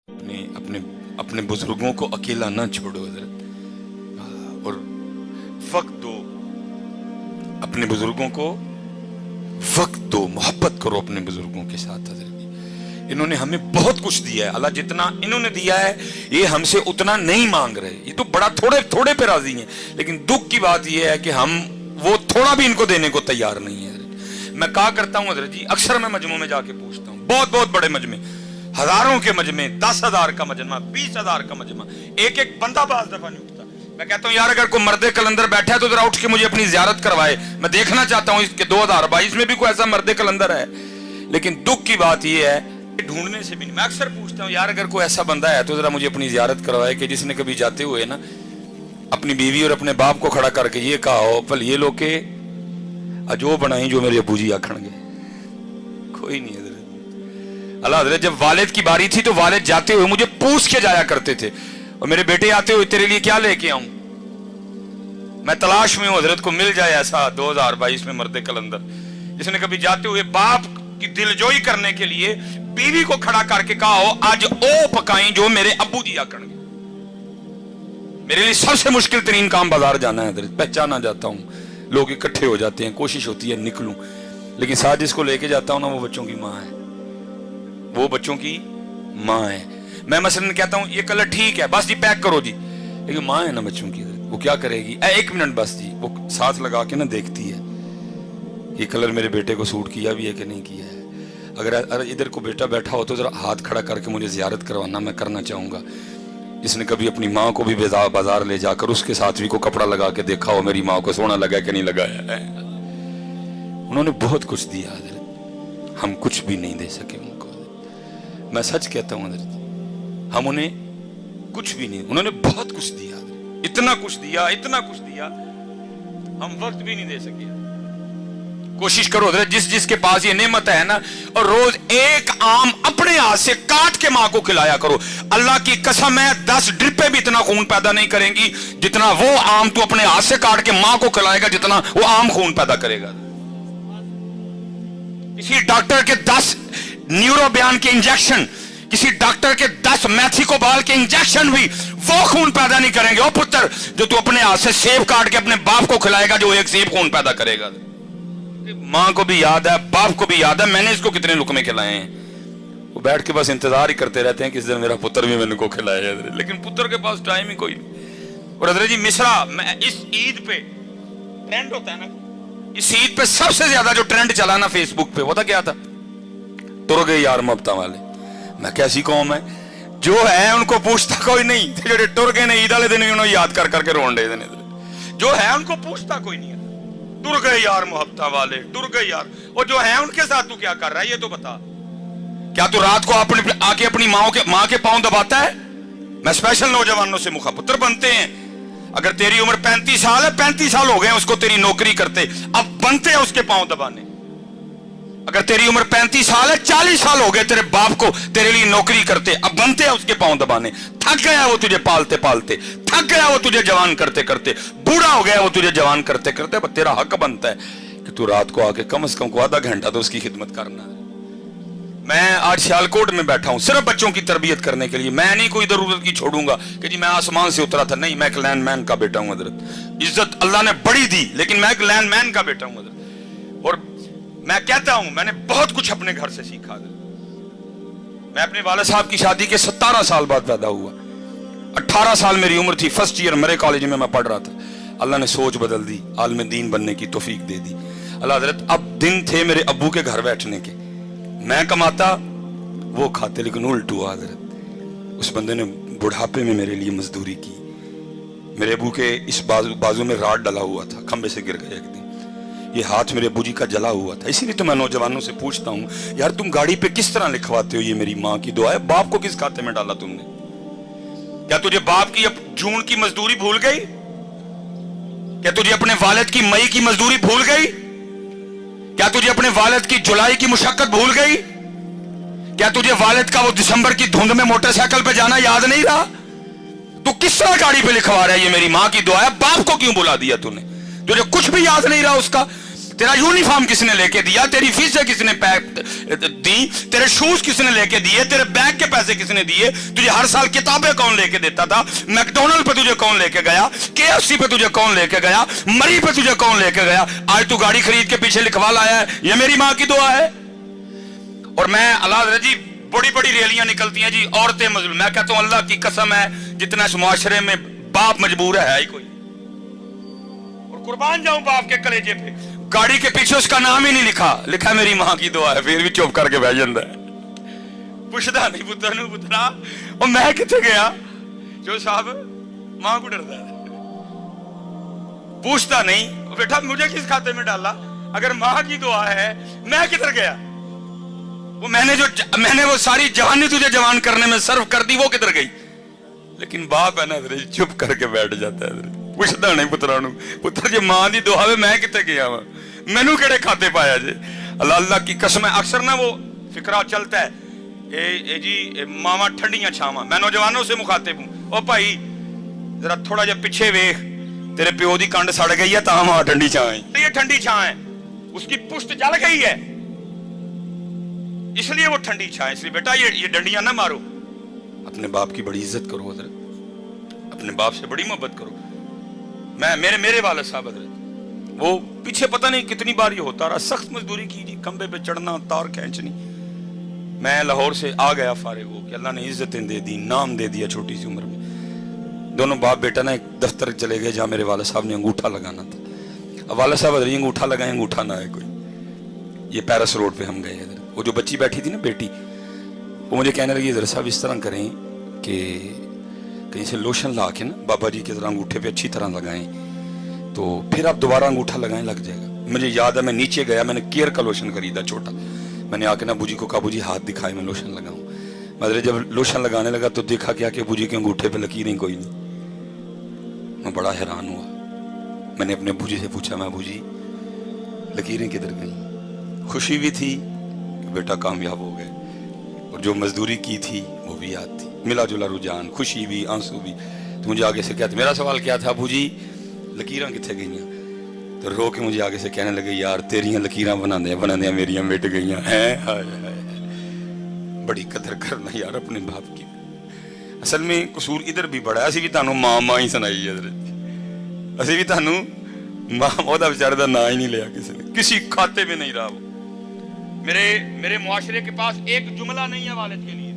अपने बुजुर्गों को अकेला ना छोड़ो हजरत, और वक्त दो अपने बुजुर्गों को, वक्त दो, मोहब्बत करो अपने बुजुर्गों के साथ। हजरत इन्होंने हमें बहुत कुछ दिया है, अल्लाह जितना इन्होंने दिया है ये हमसे उतना नहीं मांग रहे, ये तो बड़ा थोड़े थोड़े पे राजी हैं, लेकिन दुख की बात ये है कि हम वो थोड़ा भी इनको देने को तैयार नहीं है। मैं कहा करता हूँ हजरत जी, अक्सर मैं मजमू में जाके पूछता हूँ, बहुत बहुत बड़े मजमे, हजारों के मजमे, 10,000 का मजमा, 20,000 का मजमा, एक एक बंदा बाज दफा नहीं उठता। मैं कहता हूँ यार अगर कोई मर्दे कलंदर बैठा है तो जरा उठ के मुझे अपनी जियारत करवाए, मैं देखना चाहता हूँ इसके 2022 में भी कोई ऐसा मर्दे कलंदर है। लेकिन दुख की बात यह है ढूंढने से भी नहीं। मैं अक्सर पूछता हूँ यार अगर कोई ऐसा बंदा है तो जरा मुझे अपनी जियारत करवाए कि जिसने कभी जाते हुए ना अपनी बीवी और अपने बाप को खड़ा करके ये कहा हो पल ये लोग के अजो बनाई जो मेरे अबू जी आखणगे। कोई नहीं हजरत। अल्लाह हजरत जब वालिद की बारी थी तो वालिद जाते हुए मुझे पूछ के जाया करते थे, और मेरे बेटे आते हुए तेरे लिए क्या लेके आऊं, मैं तलाश में हूं हजरत को मिल जाए ऐसा 2022 में मर्दे कलंदर जिसने कभी जाते हुए बाप की दिलजोई करने के लिए बीवी को खड़ा करके कहा हो आज ओ पकाई जो मेरे अब्बू जी आखणगे। मेरे लिए सबसे मुश्किल तरीन काम बाजार जाना है हजरत, पहचाना जाता हूं, लोग इकट्ठे हो जाते हैं, कोशिश होती है निकलूं, लेकिन साथ जिसको लेके जाता हूं ना वो बच्चों की माँ है, वो बच्चों की माँ है। मैं मसलन कहता हूं ये कलर ठीक है बस जी पैक करो जी, लेकिन माँ है ना बच्चों की, वो क्या करेगी, एक मिनट बस जी, वो साथ लगा के ना देखती है ये कलर मेरे बेटे को सूट किया भी है कि नहीं किया है। अगर इधर को बेटा बैठा हो तो जरा हाथ खड़ा करके मुझे जियारत करवाना, मैं करना चाहूंगा। जिसने कभी अपनी माँ को भी बाजार ले जाकर उसके साथ भी को कपड़ा लगा के देखा हो मेरी माँ को सोना लगा कि नहीं लगाया है। उन्होंने बहुत कुछ दिया हजरत, हम कुछ भी नहीं दे सके उनको। मैं सच कहता हूँ हजरत, हम उन्हें कुछ भी नहीं, उन्होंने बहुत कुछ दिया, इतना कुछ दिया, इतना कुछ दिया, हम वक्त भी नहीं दे सके। कोशिश करो हजरत जिस जिसके पास ये नेमत है ना, और रोज एक आम अपने हाथ से काट के मां को खिलाया करो। अल्लाह की कसम है 10 ड्रिपें भी इतना खून पैदा नहीं करेंगी जितना वो आम तू अपने हाथ से काट के मां को खिलाएगा, जितना वो आम खून पैदा करेगा। किसी डॉक्टर के 10 न्यूरो बयान के इंजेक्शन, किसी डॉक्टर के 10 मैथिकोबाल के इंजेक्शन भी वो खून पैदा नहीं करेंगे। ओ पुत्र जो तू अपने हाथ से सेब काट के अपने बाप को खिलाएगा जो एक सेब खून पैदा करेगा। मां को भी याद है, बाप को भी याद है मैंने इसको कितने लुकमे खिलाए हैं। वो बैठ के बस इंतजार ही करते रहते हैं किस दिन मेरा पुत्र भी मैंने को खिलाया, लेकिन पुत्र के पास टाइम ही कोई नहीं। और हजरत जी मिश्रा, मैं इस ईद पे ट्रेंड होता है ना, इस ईद पे सबसे ज्यादा जो ट्रेंड चला ना फेसबुक पे, पता क्या था, तुर गए यार मोहब्बत वाले। मैं कैसी कौम है जो है उनको पूछता कोई नहीं, जो टुर गए ने ईद वाले दिन उन्होंने याद कर करके रोन दे देने, जो है उनको पूछता कोई नहीं है। टुर गए यार मोहब्बत वाले, टुर गए यार, और जो है उनके साथ तू क्या कर रहा है ये तो बता। क्या तू रात को अपने आके अपनी माँ के पांव दबाता है? मैं स्पेशल नौजवानों से मुखापुत्र बनते हैं। अगर तेरी उम्र 35 साल है, 35 साल हो गए उसको तेरी नौकरी करते, अब बनते हैं उसके पांव दबाने। अगर तेरी उम्र 35 साल है, 40 साल हो गए तेरे बाप को तेरे लिए नौकरी करते, अब बनते हैं उसके पांव दबाने। थक गया वो तुझे पालते पालते, थक गया वो तुझे जवान करते करते, बूढ़ा हो गया वो तुझे जवान करते करते, पर तेरा हक बनता है कि तू रात को आके कम से कम को आधा घंटा तो उसकी खिदमत करना है। मैं आज सियालकोट में बैठा हूं सिर्फ बच्चों की तरबियत करने के लिए। मैं नहीं कोई जरूरत की छोड़ूंगा कि जी मैं आसमान से उतरा था, नहीं, मैं एक लैंडमैन का बेटा हूं हजरत। इज्जत अल्लाह ने बड़ी दी लेकिन मैं एक लैंडमैन का बेटा हूं हजरत। और मैं कहता हूं मैंने बहुत कुछ अपने घर से सीखा। मैं अपने वालिद साहब की शादी के 17 साल बाद पैदा हुआ, 18 साल मेरी उम्र थी, फर्स्ट ईयर मेरे कॉलेज में मैं पढ़ रहा था। अल्लाह ने सोच बदल दी, आलिम दीन बनने की तौफीक दे दी। अल्लाह हजरत अब दिन थे मेरे अब्बू के घर बैठने के, मैं कमाता वो खाते, लेकिन उल्ट हुआ हजरत। उस बंदे ने बुढ़ापे में मेरे लिए मजदूरी की। मेरे अब्बू के इस बाजू में राड डला हुआ था, खंबे से गिर गया एक दिन, ये हाथ मेरे अब्बू जी का जला हुआ था। इसीलिए तो मैं नौजवानों से पूछता हूं यार तुम गाड़ी पे किस तरह लिखवाते हो ये मेरी माँ की दुआ है, बाप को किस खाते में डाला तुमने? क्या तुझे बाप की अब जून की मजदूरी भूल गई? क्या तुझे अपने वालिद की मई की मजदूरी भूल गई? क्या तुझे अपने वालिद की जुलाई की मुशक्कत भूल गई? क्या तुझे वालिद का वो दिसंबर की धुंध में मोटरसाइकिल पे जाना याद नहीं रहा? तू किस तरह गाड़ी पे लिखवा रहा है ये मेरी माँ की दुआ है, बाप को क्यों बुला दिया तूने? तुझे कुछ भी याद नहीं रहा उसका? तेरा यूनिफॉर्म किसने लेके दिया, तेरी फीसें किसने दी, तेरे शूज किसने लेके दिए, तेरे बैग के पैसे किसने दिए, तुझे हर साल किताबें कौन लेके देता था, मैकडोनल्ड पे तुझे कौन लेके गया, KFC पे तुझे कौन लेके गया, मरी पे तुझे कौन लेके गया, आज तू गाड़ी खरीद के पीछे लिखवा लाया है ये मेरी मां की दुआ है। और मैं अल्लाह जी बड़ी बड़ी रैलियां निकलती हैं जी, औरतें मजलूम, मैं कहता हूं अल्लाह की कसम है जितना इस मुआशरे में बाप मजबूर है ही कोई, और कुर्बान जाऊं बाप के कलेजे पे, गाड़ी के पीछे उसका नाम ही नहीं लिखा, लिखा मेरी मां की दुआ है, फिर भी चुप करके बह जाता है, पुछदा नहीं पुत्र नूं पुत्रा और मैं किथे गया, जो साहब मां को डरदा है, पूछता नहीं बेटा मुझे किस खाते में डाला, अगर मां की दुआ है मैं किधर गया, वो मैंने वो सारी जवानी तुझे जवान करने में सर्व कर दी, वो किधर गई। लेकिन बाप है ना चुप करके बैठ जाता है, पुछदा नहीं पुत्रा नूं पुत्र जी मां दी दुआ वे मैं किथे गया वा, मैनू केड़े खाते पाया जे। अल्लाह अल्लाह की कसम है, अक्सर ना वो फिक्रा चलता है ए जी मावा ठंडियां छावां, मैं नौजवानों से मुखातिब हूं, ओ भाई जरा थोड़ा जा पीछे वेख, तेरे प्यो दी कंड सड़ गई है तां मां ठंडी छां है, ये ठंडी छां है, उसकी पुष्ट जल गई है इसलिए वो ठंडी छां है, इसलिए बेटा ये डंडियां ना मारो, अपने बाप की बड़ी इज्जत करो हजरत, अपने बाप से बड़ी मोहब्बत करो। मैं मेरे वालिद साहब हजरत वो पीछे पता नहीं कितनी बार ये होता रहा, सख्त मजदूरी की जी, खंबे पे चढ़ना तार खींचनी, मैं लाहौर से आ गया फारिग हो कि अल्लाह ने इज्जतें दे दी, नाम दे दिया छोटी सी उम्र में। दोनों बाप बेटा ना एक दफ्तर चले गए जहां मेरे वालिद साहब ने अंगूठा लगाना था, अब वालिद साहब हजरत अंगूठा लगाए, अंगूठा ना है कोई, ये पैरिस रोड पे हम गए इधर, वो जो बच्ची बैठी थी ना बेटी, वो मुझे कहने लगी इधर साहब इस तरह करें कि कहीं से लोशन ला के ना बाबा जी की तरह अंगूठे पे अच्छी तरह लगाएं तो फिर आप दोबारा अंगूठा लगाएं लग जाएगा। मुझे याद है मैं नीचे गया, मैंने केयर का लोशन खरीदा छोटा, मैंने आके ना अबू जी को कहा अबू जी हाथ दिखाए मैं लोशन लगाऊं, मतलब जब लोशन लगाने लगा तो देखा क्या कि अबू जी के अंगूठे पे लकीरें कोई नहीं, मैं बड़ा हैरान हुआ, मैंने अपने अबू जी से पूछा मैं अबू जी लकीरें किधर गई, खुशी भी थी कि बेटा कामयाब हो गए और जो मजदूरी की थी वो भी याद थी, मिला जुला रुझान, खुशी भी आंसू भी। तो मुझे आगे से क्या था, मेरा सवाल क्या था अबू जी लकीरां किथे गई, तो रो के मुझे आगे से कहने लगे यार तेरियां लकीरां बनाने मेरियां मिट गई हैं, हाय हाय, बड़ी कदर करना यार अपने बाप की। असल में कसूर इधर भी बड़ा, असी भी तुहानू मां ही सुनाई है, असी भी तुहानू मां ओदा बेचारे दा नाम ही नहीं लिया किसी ने, किसी खाते में नहीं रहा वो। मेरे मुआशरे के पास एक जुमला नहीं है वालिद के लिए,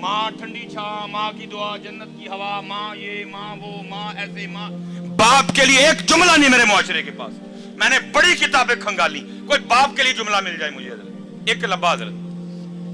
माँ ठंडी छां, माँ की दुआ, जन्नत की हवा, माँ ये माँ वो माँ ऐसे, माँ बाप के लिए एक जुमला नहीं मेरे मुआशरे के पास। मैंने बड़ी किताबें खंगाली, कोई बाप के लिए जुमला मिल जाए मुझे एक लब्बा हजरत,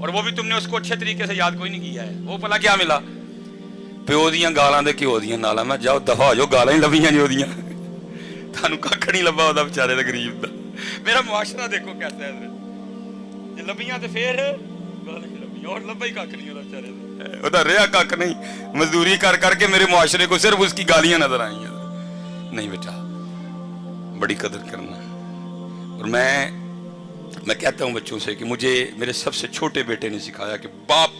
और वो भी तुमने उसको अच्छे तरीके से याद कोई नहीं किया है। वो भला क्या मिला, प्यो दियां गालां दे घ्यो दियां नालां, मैं जाओ दफा हो जाओ, गालां ही लभियां जो दियां, थानू कख नहीं लब्बा ओदा बेचारे दा गरीब दा। मेरा मुआशरा देखो कैसा है हजरत, जे लभियां ते फिर गालां ही लभियां, और लब्बा ही कख नहीं ओदा बेचारे दा, ओदा रेहा कख नहीं, मजदूरी कर करके मेरे मुआशरे को सिर्फ उसकी गालियां नजर आई हैं। नहीं बेटा बड़ी कदर करना। और मैं कहता हूं बच्चों से कि मुझे मेरे सबसे छोटे बेटे ने सिखाया कि बाप,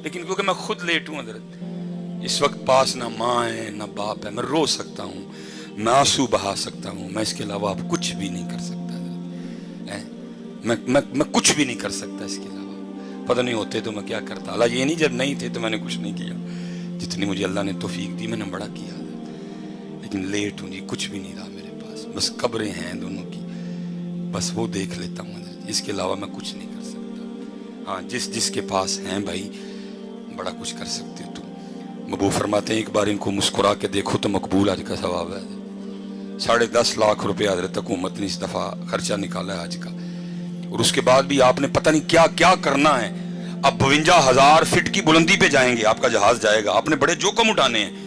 लेकिन क्योंकि मैं खुद लेट हूं हजरत, इस वक्त पास ना माँ है ना बाप है, मैं रो सकता हूं, मैं आंसू बहा सकता हूं, मैं इसके अलावा आप कुछ भी नहीं कर सकता है, मैं कुछ भी नहीं कर सकता इसके अलावा। पता नहीं होते तो मैं क्या करता, अल्लाह ये नहीं जब नहीं थे तो मैंने कुछ नहीं किया, जितनी मुझे अल्लाह ने तौफीक दी मैंने बड़ा किया, लेकिन लेट हूं जी, कुछ भी नहीं रहा मेरे पास, बस कब्रें हैं दोनों की, बस वो देख लेता हूँ, इसके अलावा मैं कुछ नहीं कर सकता। हाँ जिसके पास हैं भाई बड़ा कुछ कर सकते हो तुम। मबू फरमाते हैं एक बार इनको मुस्कुरा के देखो तो मकबूल आज का सवाब है। 10.5 लाख रुपए हजरत हुकूमत ने इस दफा खर्चा निकाला है आज का, और उसके बाद भी आपने पता नहीं क्या क्या करना है। अब 52,000 फीट की बुलंदी पे जाएंगे, आपका जहाज जाएगा, आपने बड़े जोखम उठाने हैं,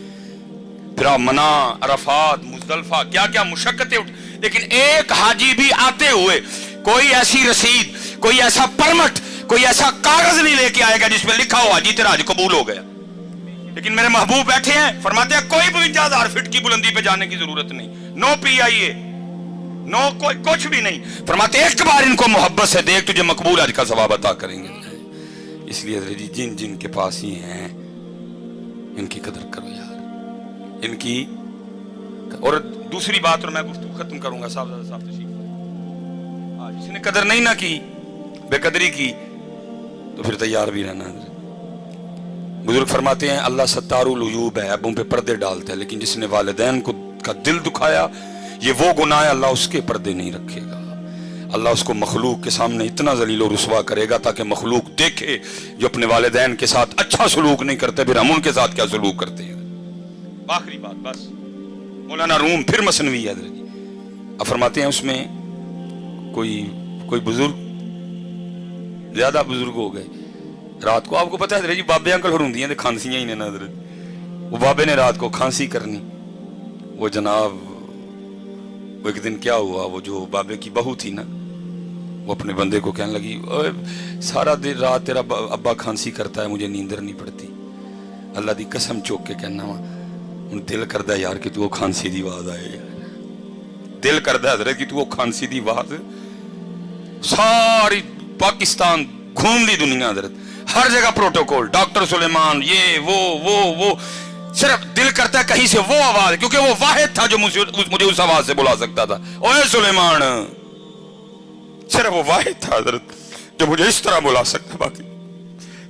फिर आप मना, अरफात, मुजदलफा, क्या क्या मुशक्कतें लेकिन एक हाजी भी आते हुए कोई ऐसी रसीद, कोई ऐसा परमिट, कोई ऐसा कागज नहीं लेके आएगा जिसमें लिखा हो हाजी तेरा हज कबूल हो गया। लेकिन मेरे महबूब बैठे हैं, फरमाते हैं कोई 52,000 फीट की बुलंदी पे जाने की जरूरत नहीं, नो PIA, नो कोई कुछ भी नहीं, फरमाते एक बार इनको मोहब्बत से देख तुझे मकबूल हज का सवाब अता करेंगे। इसलिए जिन जिन के पास ही हैं इनकी कदर करो यार, इनकी। और दूसरी बात, और मैं गुफ्तगू खत्म करूंगा, साहब तशरीफ जिसने कदर नहीं ना की, बेकदरी की, तो फिर तैयार भी रहना। बुजुर्ग फरमाते हैं अल्लाह सत्तारुल उयूब है, ऐबों पे पर्दे डालता है, लेकिन जिसने वालिदैन को का दिल दुखाया, ये वो गुनाह है, अल्लाह उसके पर्दे नहीं रखेगा। अल्लाह उसको मखलूक के सामने इतना जलील और रुसवा करेगा ताकि मखलूक देखे जो अपने वालिदैन के साथ अच्छा सलूक नहीं करते, फिर हम उनके साथ क्या सलूक करते हैं। आखिरी बात बस, मौलाना रूम फिर मसनवी है। अब फरमाते हैं उसमें कोई बुजुर्ग, ज्यादा बुजुर्ग हो गए रात को, आपको पता है जी बाबे अंकल होंदियां खांसियां ही ने ना, वो बाबे ने रात को खांसी करनी। वो जनाब वो एक दिन क्या हुआ, वो जो बाबे की बहू थी ना, वो अपने बंदे को कहने लगी, ओए सारा दिन रात तेरा अब्बा खांसी करता है, मुझे नींदर नहीं पड़ती। अल्लाह दी कसम चौक के कहना वा, हुण दिल करदा यार कि तू वो खांसी दी आवाज आए यार, दिल करदा हजरत कि तू वो खांसी दी आवाज, सारी पाकिस्तान घूम ली दुनिया हजरत, हर जगह प्रोटोकॉल, डॉक्टर सुलेमान, ये वो सिर्फ दिल करता है कहीं से वो आवाज, क्योंकि वो वाहिद था जो मुझे उस आवाज से बुला सकता था। ओए सुलेमान, सिर्फ वो वाहिद था हजरत जो मुझे इस तरह बुला सकता। बाकी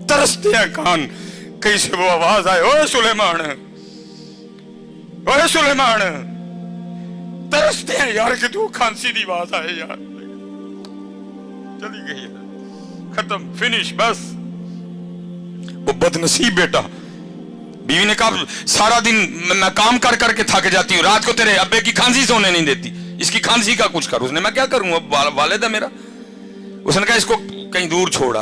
तरसते हैं कान कहीं से वो आवाज आए, ओए सुलेमान, ओए सुलेमान, तरसते हैं यार कि तू खांसी की आवाज आए यार। चली गई यार, खत्म, फिनिश, बस। वो बदनसीब बेटा, बीवी ने कहा सारा दिन मैं काम कर करके थक जाती हूँ, रात को तेरे अब्बे की खांसी सोने नहीं देती, इसकी खांसी का कुछ कर। उसने, मैं क्या करूँ, अब वालिद है मेरा। उसने कहा इसको कहीं दूर छोड़ा।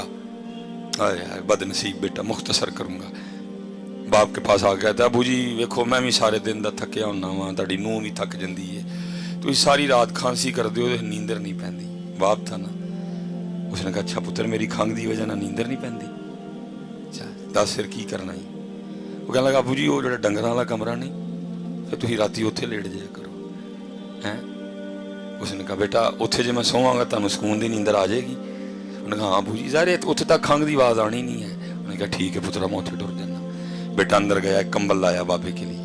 यार बदनसीब बेटा, मुख्तसर करूंगा। बाप के पास आ गया था, अबू जी वेखो मैं भी सारे दिन का थकिया होना वा, ताड़ी नूह भी थक जाती है, तुम सारी रात खांसी कर दो, नींदर नहीं पैंदी। बाप था ना, उसने कहा अच्छा पुत्र मेरी खंघ की वजह ना नींदर नहीं पैंदी, अच्छा दस फिर की करना ही। वो कहने लगा अबू जी वो जो डंगर वाला कमरा नहीं, फिर तुम राती उत्थे लेट जाया करो हैं। उसने कहा बेटा उत्थे जे मैं सोवांगा तुहानू सुकून दी नींदर आ जाएगी। उन्होंने कहा हाँ अबू जी सारे उत्थे तक खंघ की आवाज़ आनी नहीं है। उन्होंने कहा ठीक है पुत्रा मैं उत्थे टुर जाना। बेटा अंदर गया, एक कंबल लाया बाबे के लिए।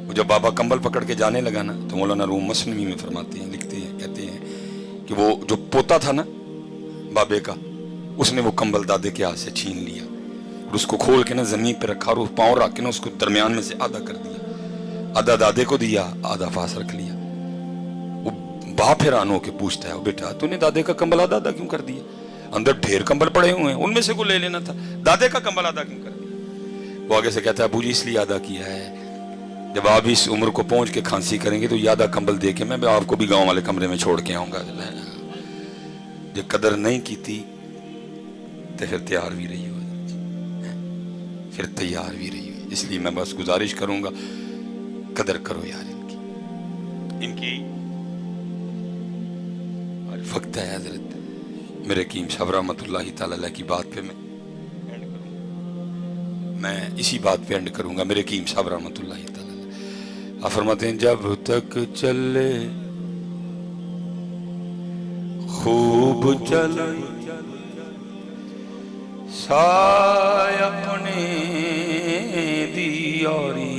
वो जब बाबा कंबल पकड़ के जाने लगा ना, तो मौलाना रूम मसनवी में फरमाते हैं, लिखते हैं, कहते हैं कि वो जो पोता था ना बाबे का, उसने वो कंबल दादे के हाथ से छीन लिया और उसको खोल के ना जमीन पे रखा और पाँव रख के ना उसको दरमियान में से आधा कर दिया, आधा दादे को दिया, आधा पास रख लिया। वो बाप हैरान होके पूछता है बेटा तूने दादे का कंबल आधा आधा क्यों कर दिया, अंदर ढेर कंबल पड़े हुए हैं, उनमें से को ले लेना था, दादे का कंबल आधा क्यों कर दिया। वो आगे से कहता है अबू जी इसलिए आधा किया है, जब आप इस उम्र को पहुंच के खांसी करेंगे तो ये आधा कंबल दे के मैं आपको भी गांव वाले कमरे में छोड़ के आऊंगा। जो कदर नहीं की थी तो फिर तैयार भी रही हो, फिर तैयार भी रही हो। इसलिए मैं बस गुजारिश करूंगा कदर करो यार इनकी। आज वक्त है हजरत मेरे कीम साहब रहमतुल्लाहि तआला अलैह की बात पे मैं इसी बात पे एंड करूंगा। मेरे कीम साहब रहमतुल्लाहि तआला अलैह आप फरमाते हैं जब तक चले खूब चले साय अपने दी यारी।